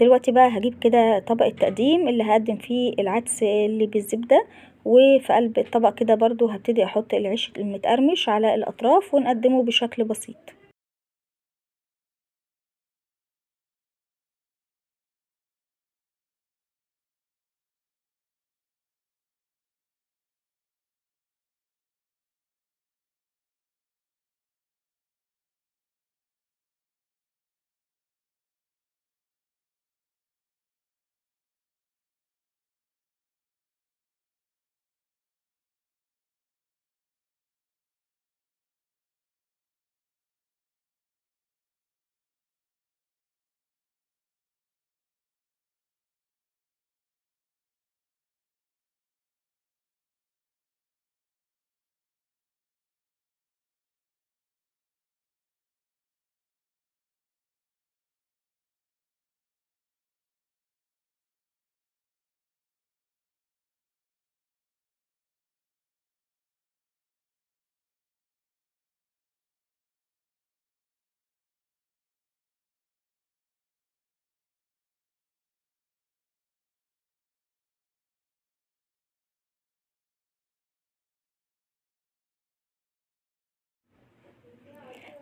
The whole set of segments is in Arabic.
دلوقتي بقى هجيب كده طبق التقديم اللي هقدم فيه العدس اللي بالزبدة، وفي قلب الطبق كده برضو هبتدي احط العيش المتقرمش على الاطراف ونقدمه بشكل بسيط.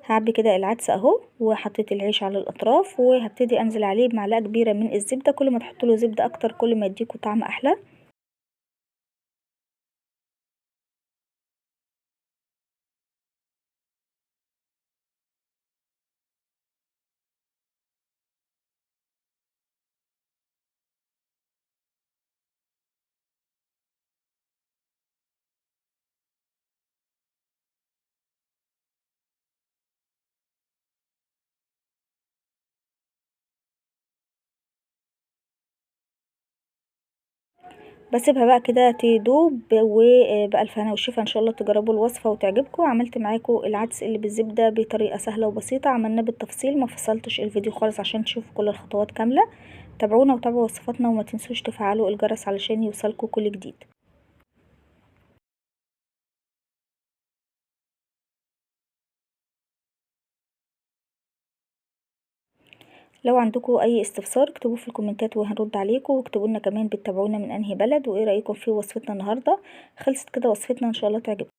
هعبي كده العدس اهو، وحطيت العيش على الاطراف، وهبتدي انزل عليه بمعلقة كبيرة من الزبدة. كل ما تحطوا له زبدة اكتر كل ما يديكوا طعم احلى. بسيبها بقى كده تدوب، وبألف هنا والشفا. ان شاء الله تجربوا الوصفة وتعجبكم. عملت معاكم العدس اللي بالزبدة بطريقة سهلة وبسيطة، عملناه بالتفصيل، ما فصلتش الفيديو خالص عشان تشوفوا كل الخطوات كاملة. تابعونا وتابعوا وصفاتنا، وما تنسوش تفعلوا الجرس علشان يوصلكم كل جديد. لو عندكم اي استفسار اكتبوه في الكومنتات وهنرد عليكم، واكتبوا لنا كمان بتتابعونا من انهي بلد، وايه رايكم في وصفتنا النهارده. خلصت كده وصفتنا، ان شاء الله تعجبكم.